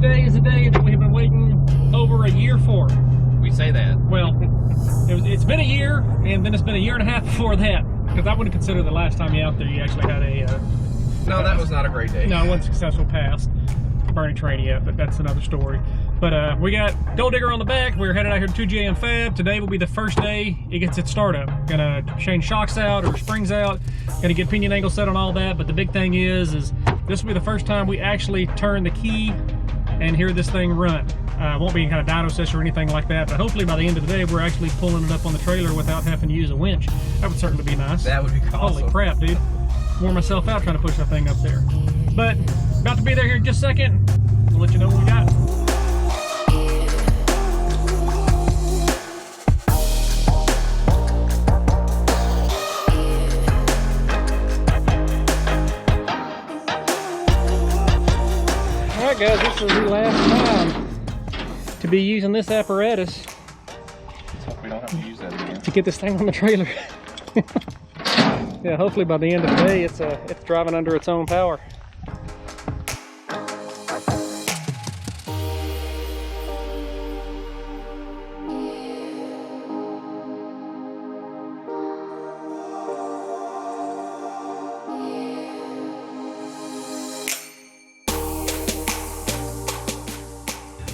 Today is the day that we have been waiting over a year for. We say that. Well, it's been a year, and then it's been a year and a half before that. Because I wouldn't consider the last time you out there you actually had a... No, that was not a great day. No, it wasn't successful pass. Burning train yet, but that's another story. But we got Gold Digger on the back. We're headed out here to 2GM Fab. Today will be the first day it gets its startup. Gonna change shocks out or springs out. Gonna get pinion angle set on all that. But the big thing is this will be the first time we actually turn the key and hear this thing run. Won't be any kind of dyno session or anything like that, but hopefully by the end of the day we're actually pulling it up on the trailer without having to use a winch. That would certainly be nice. That would be awesome. Holy crap, dude. Wore myself out trying to push that thing up there. But about to be there here in just a second. We'll let you know what we got. Alright guys, this is the last time to be using this apparatus. Let's hope we don't have to use that again. To get this thing on the trailer. Yeah, hopefully by the end of the day it's driving under its own power.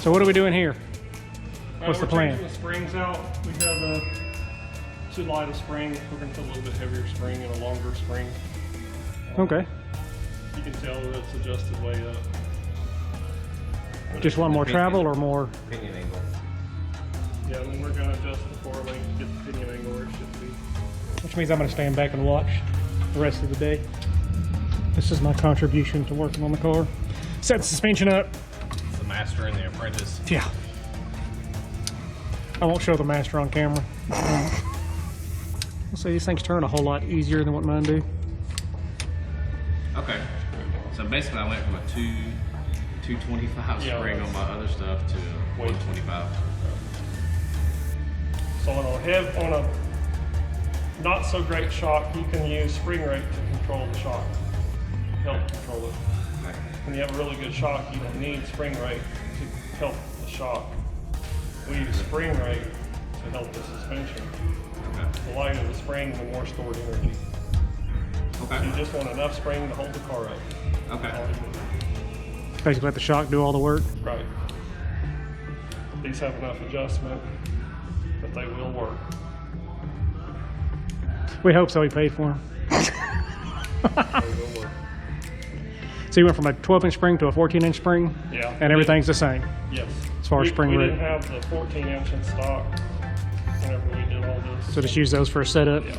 So what are we doing here? What's the plan? We're changing the springs out. We have too light a spring. We're going to put a little bit heavier spring and a longer spring. Okay. You can tell that it's adjusted way up. Just want more travel or more? Pinion angle. Yeah, and then we're going to adjust the four link to get the pinion angle where it should be. Which means I'm going to stand back and watch the rest of the day. This is my contribution to working on the car. Set the suspension up. It's the master and the apprentice. Yeah. I won't show the master on camera. So these things turn a whole lot easier than what mine do. Okay. So basically I went from a 225 spring on my other stuff to 125. So on a not so great shock, you can use spring rate to control the shock. Help control it. Okay. When you have a really good shock, you don't need spring rate to help the shock. We use spring rate to help the suspension. Okay. The lighter the spring, the more stored energy. Okay. You just want enough spring to hold the car up. Okay. Basically let the shock do all the work. Right. These have enough adjustment that they will work. We hope so, we paid for them. They will work. So you went from a 12-inch spring to a 14-inch spring? Yeah. And everything's the same? Yes. As far as spring we rate. didn't have the 14-inch in stock whenever we did all this. So just use those for a setup? Yeah.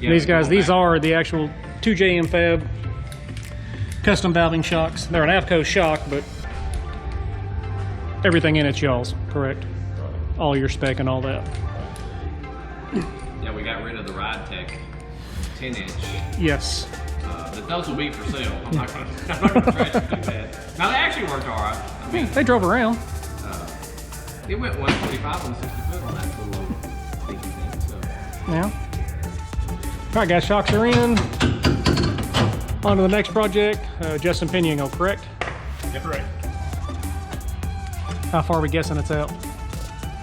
Yeah, These guys, going these back. are the actual 2JM Fab custom valving shocks. They're an Avco shock, but everything in it's y'all's, correct? Right. All your spec and all that. Yeah, we got rid of the Ride Tech 10-inch. Yes. But those will be for sale. I'm not gonna trash them too bad. Now they actually worked all right. I mean, They drove around. it went 125 on 60 foot on that little old dinky thing. So Yeah. All right, guys, shocks are in. On to the next project. Justin Pinion, correct? Yep. Right. How far are we guessing it's out?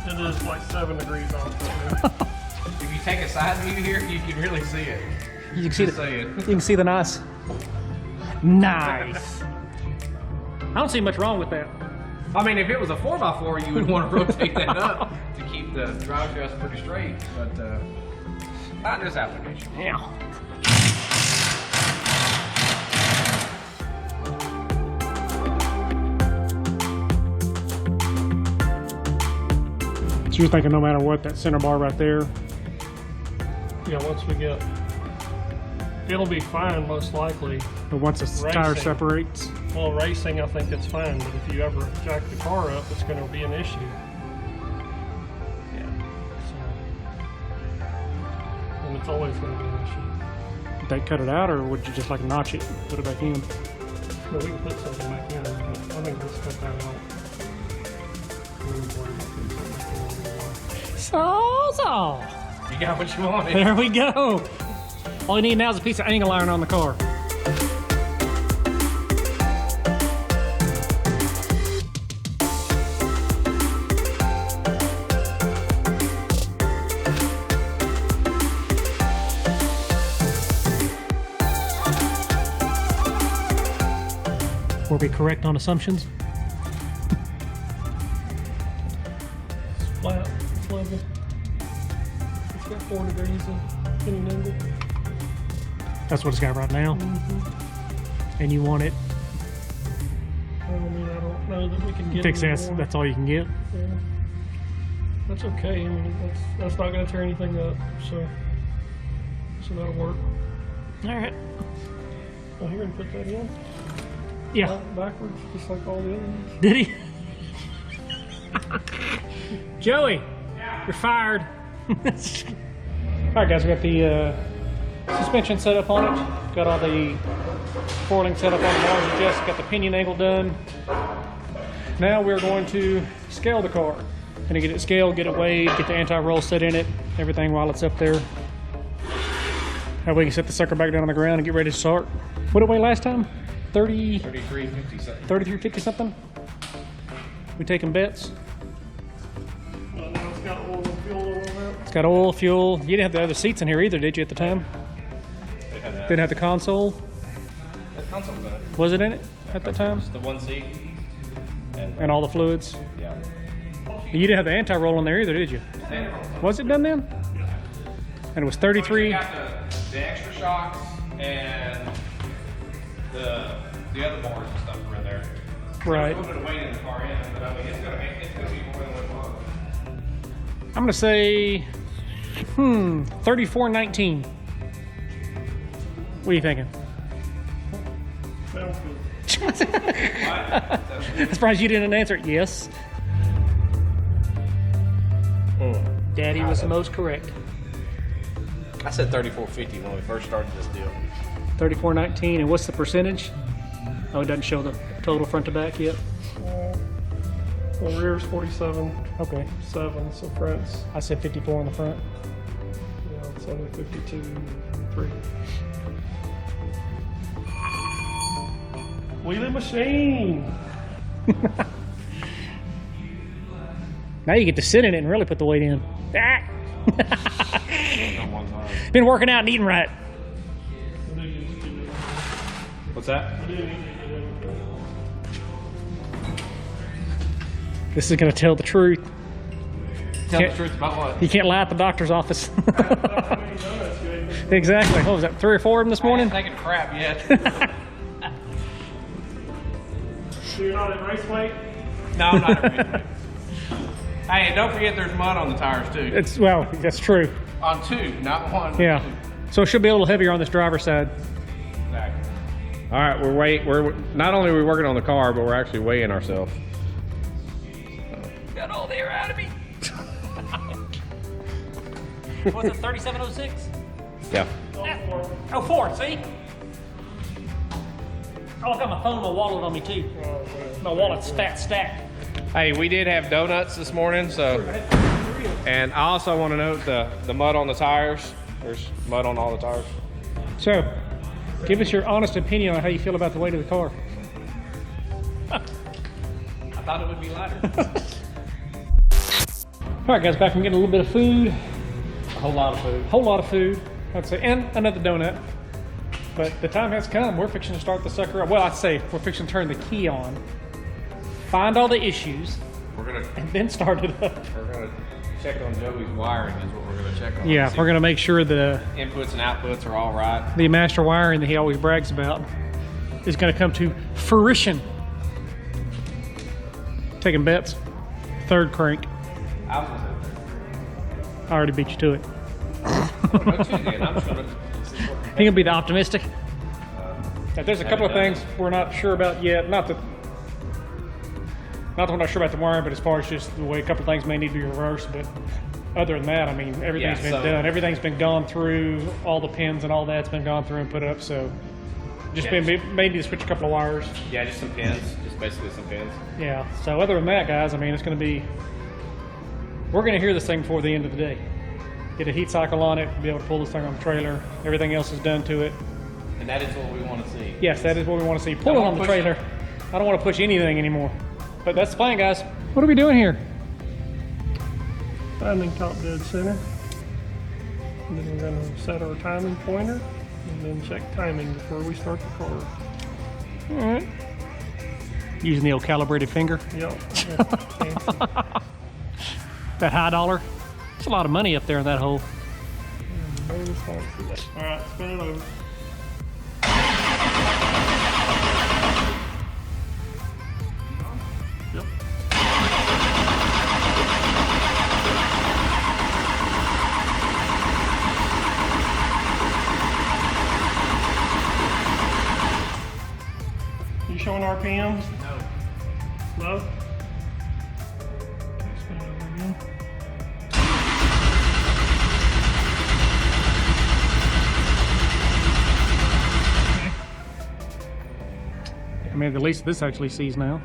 It is like 7 degrees off. if you take a side view here, you can really see it. You can see Just the, saying. you can see the nice. Nice. I don't see much wrong with that. I mean, if it was a 4x4, you would want to rotate that up to keep the drive shaft pretty straight, but not in this application. Yeah. So you're thinking no matter what, that center bar right there, Yeah, once we get, it'll be fine most likely. but once the tire Racing. separates, Well, racing, I think it's fine, but if you ever jack the car up, it's going to be an issue. yeah. So, and it's always going to be an issue. Did they cut it out, or would you just like notch it, put it back in? But we can put something back in, but I think let's cut that out. We won't worry about putting something back in anymore. So. You got what you wanted. There we go. All you need now is a piece of angle iron on the car. Or be correct on assumptions. It's flat, it's level. It's got 4 degrees of pinning angle. That's what it's got right now. And you want it I mean, I don't know that we can get fixed. any That's, more. that's all you can get. Yeah. That's okay. I mean, that's not going to tear anything up, so that'll work. All right. Oh, here and put that in. Yeah. Backwards, just like all the other ones. Did he? Joey, you're fired. All right, guys, we got the suspension set up on it. Got all the foiling set up on the bars adjust. Got the pinion angle done. Now we're going to scale the car. Gonna get it scaled, get it weighed, get the anti-roll set in it, everything while it's up there. That way we can set the sucker back down on the ground and get ready to start. What did it weigh last time? 3350 something. 3350 something? We taking bets? Well, now it's got oil and fuel on that. It's got oil, fuel. You didn't have the other seats in here either, did you, at the time? Didn't have the console. The console's in it. Was it in it at that time? Just the one seat. And all the fluids? Yeah. You didn't have the anti-roll in there either, did you? Was it done then? And it was 33. You got the extra shocks and the other bars and stuff are in there. Right. There's a little bit of weight in the car end, but I mean it's gonna be more than what it was. I'm gonna say, 3419. What are you thinking? Sounds good. I'm surprised you didn't answer it. Yes. Daddy was the most correct. I said 3450 when we first started this deal. 3419. And what's the percentage? Oh, it doesn't show the total front to back yet. The rear's 47, Okay. 7, so front's, I said 54 on the front. yeah, it's only 52, 3. Wheelie machine! Now you get to sit in it and really put the weight in. Ah! On one side. Been working out and eating right. What's that? This is going to tell the truth. Tell Can't- the truth about what? You can't lie at the doctor's office. Exactly. What was that, 3 or 4 of them this morning? I ain't taking crap yet. So you're not at race weight? No, I'm not at race weight. Hey, don't forget there's mud on the tires too. It's, well, that's true. On 2, not 1. Yeah. So it should be a little heavier on this driver's side. Exactly. All right, we're not only are we working on the car, but we're actually weighing ourselves. Got all the air out of me. What's it, 3706? Yeah. Oh, 4, see? Oh, I got my phone and my wallet on me too. My wallet's fat stacked. Hey, we did have donuts this morning, so. And I also want to note the mud on the tires. There's mud on all the tires. So, give us your honest opinion on how you feel about the weight of the car. I thought it would be lighter. All right, guys, back from getting a little bit of food. A whole lot of food. Whole lot of food, I'd say, and another donut. But the time has come. We're fixing to start the sucker up. Well, I'd say we're fixing to turn the key on, find all the issues, We're and then start it up. gonna check on Joey's wiring is what we're gonna check on. Yeah, See we're gonna make sure the inputs and outputs are all right. master wiring that he always brags about is gonna come to fruition. Taking bets. 3rd crank. I was gonna I already beat you to it. say, go to then. I'm just gonna. He gonna be the optimistic. Now, there's a couple of things we're not sure about yet. Not that we're not sure about the wiring, but as far as just the way a couple of things may need to be reversed. But other than that, I mean, everything's been done. Everything's been gone through. All the pins and all that's been gone through and put up. So just Yeah. been maybe to switch a couple of wires. Yeah, just some pins. Just basically some pins. Yeah. So other than that, guys, I mean, it's going to be. We're going to hear this thing before the end of the day. Get a heat cycle on it. Be able to pull this thing on the trailer. Everything else is done to it. And that is what we want to see. Yes, that is what we want to see. Pull it Don't on the wanna push trailer. I don't want to push anything anymore. But that's the plan, guys. What are we doing here? Finding top dead center. And then we're gonna set our timing pointer and then check timing before we start the car. All right. Using the old calibrated finger. Yep. Fancy. That high dollar. It's a lot of money up there in that hole. All right, spin it over. Yep. You showing RPMs? No. No? Okay, spin it over again. I mean, at least this actually sees now.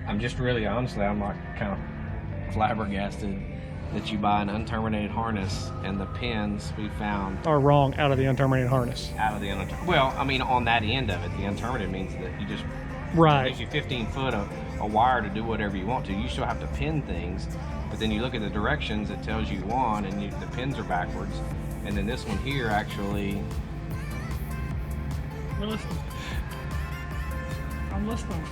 I'm just really, honestly, I'm like kind of flabbergasted that you buy an unterminated harness and the pins we found Are wrong out of the unterminated harness. out of the well, I mean, on that end of it, the unterminated means that you just it Right. gives you 15 foot of a wire to do whatever you want to. You still have to pin things, but then you look at the directions, it tells you one, and the pins are backwards. And then this one here actually, We're listening. I'm listening.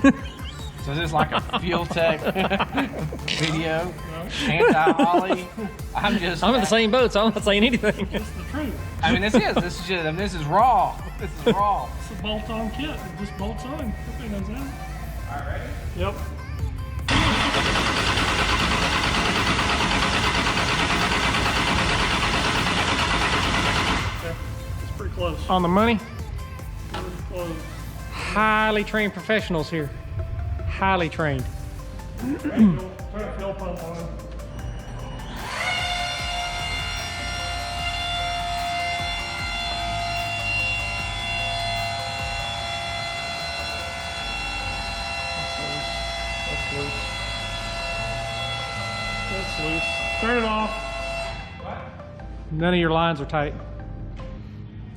so this is like a fuel tech video, anti-ollie. I'm I'm in the same boat, so I'm not saying anything. It's the truth. I mean, this is just, I mean, this is raw. This is raw. It's a bolt-on kit. It just bolts on. Everybody knows that. All right, ready? Yep. Okay. It's pretty close. On the money, Pretty close. highly trained professionals here. Highly trained. Turn the fuel pump on. That's loose. That's loose. Turn it off. None of your lines are tight.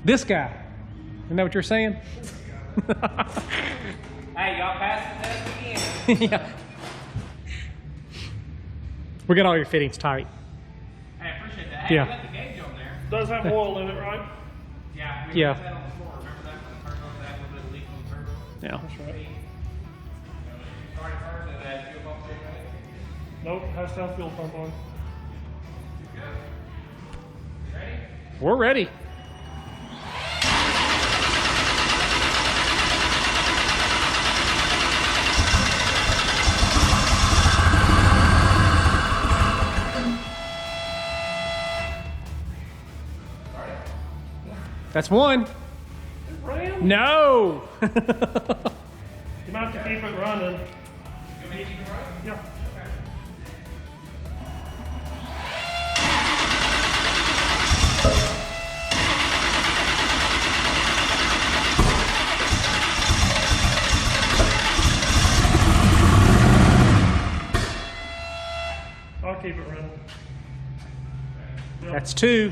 This guy. Isn't that what you're saying? Hey, y'all passed the test again. Yeah. We got all your fittings tight. Hey, I appreciate that. Hey, Yeah. you left the gauge on there. Does have oil in it, right? Yeah. Yeah. That on the floor. Remember that when the turbo had a little bit of leak on the turbo? Yeah. That's right. Started first and then fuel pump stayed running. Nope, has to have fuel pump on. Good. You ready? We're ready. That's one. It ran. No. You might have to keep it running. You want me to keep it running? Yeah. Okay. I'll keep it running. Yep. That's two.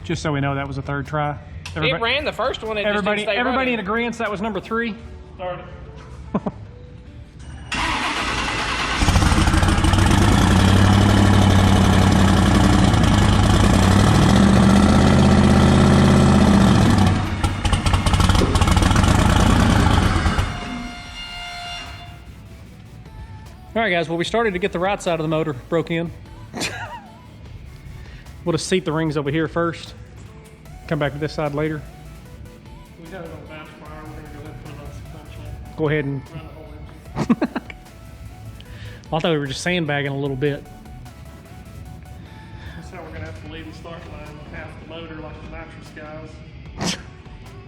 Just so we know, that was a third try. It ran the first one. It Everybody, just didn't stay everybody in running. agreement that was number 3. Start it. All right, guys. Well, we started to get the right side of the motor broke in. We'll just seat the rings over here first. Come back to this side later. We got it on batch fire. We're going to go ahead and put it on sequential. Go ahead and. Run the whole engine. I thought we were just sandbagging a little bit. That's how we're going to have to leave the start line with half the motor like the nitrous guys.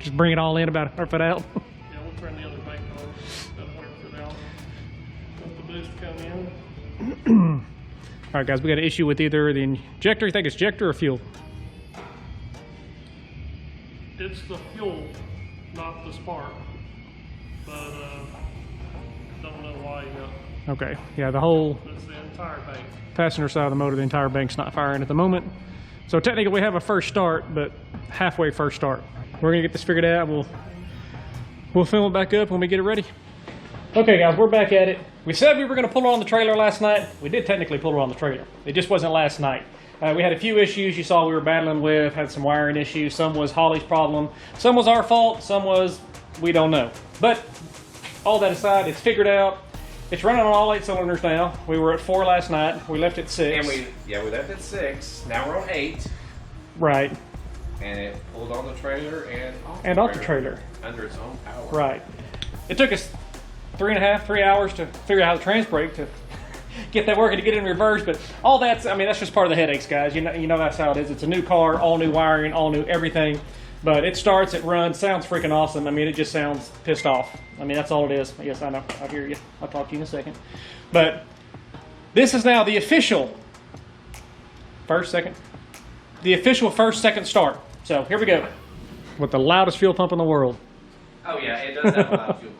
Just bring it all in about half it out. Yeah, we'll turn the other bank on. That'll work for now. Let the boost come in. All right, guys. We got an issue with either the injector. You think it's injector or fuel? It's the fuel, not the spark. But don't know why yet. Okay, yeah, the whole That's the entire bank. passenger side of the motor, the entire bank's not firing at the moment. So technically we have a first start, but halfway first start. We're gonna get this figured out. We'll film it back up when we get it ready. Okay guys, we're back at it. We said we were gonna pull it on the trailer last night. We did technically pull it on the trailer. It just wasn't last night. We had a few issues you saw we were battling with, had some wiring issues. Some was Holly's problem. Some was our fault, some was, we don't know. But all that aside, it's figured out. It's running on all 8 cylinders now. We were at 4 last night. We left at 6. And we left at 6. Now we're on 8. Right. And it pulled on the trailer And off the trailer. Under its own power. Right. It took us 3 hours to figure out how to trans brake to get that working, to get it in reverse. But all that's, I mean, that's just part of the headaches, guys. You know that's how it is. It's a new car, all new wiring, all new everything. But it starts, it runs, sounds freaking awesome. I mean, it just sounds pissed off. I mean, that's all it is. Yes, I know. I hear you. I'll talk to you in a second. But this is now the official the official first, second start. So here we go. With the loudest fuel pump in the world. Oh yeah, it does have a lot of fuel.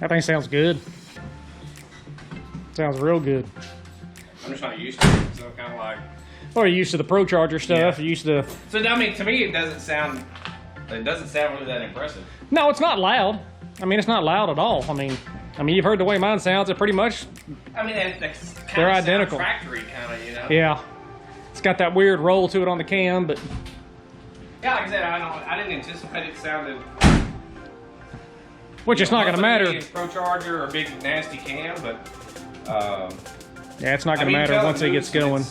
That thing sounds good. Sounds real good. I'm just not used to it, so kind of like. Well, you're used to the Pro Charger stuff. Yeah. You're used to. So I mean, to me, it doesn't sound really that impressive. No, it's not loud. I mean, it's not loud at all. I mean, you've heard the way mine sounds. It pretty much. I mean, they're identical. Factory kind of, you know. Yeah, it's got that weird roll to it on the cam, but. Yeah, like I said, I didn't anticipate it sounded. Which it's not going to matter. Pro Charger or big nasty cam, but. Yeah, it's not going to matter once it gets going.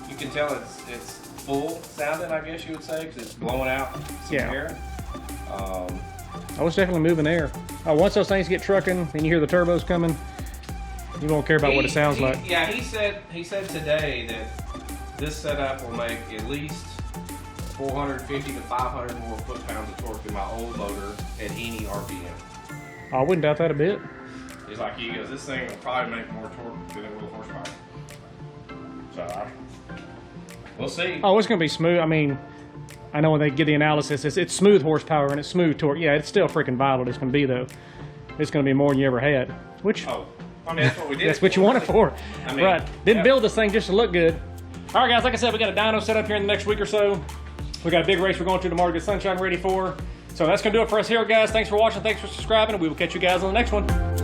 You can tell it's full sounding, I guess you would say, because it's blowing out some air. I was definitely moving air. Once those things get trucking and you hear the turbos coming, you won't care about what it sounds like. Yeah, he said today that this setup will make at least 450 to 500 more foot-pounds of torque than my old motor at any RPM. I wouldn't doubt that a bit. He's like, he goes, this thing will probably make more torque than it will horsepower. So, we'll see. Oh, it's going to be smooth. I mean, I know when they get the analysis, it's smooth horsepower and it's smooth torque. Yeah, it's still freaking vital. It's going to be, though. It's going to be more than you ever had. Which, Oh, I mean, that's what we did. that's what you want it for. I mean, right. Didn't yeah. build this thing just to look good. All right, guys, like I said, we got a dyno set up here in the next week or so. We got a big race we're going to tomorrow to get Sunshine ready for. So that's going to do it for us here, guys. Thanks for watching. Thanks for subscribing. And we will catch you guys on the next one.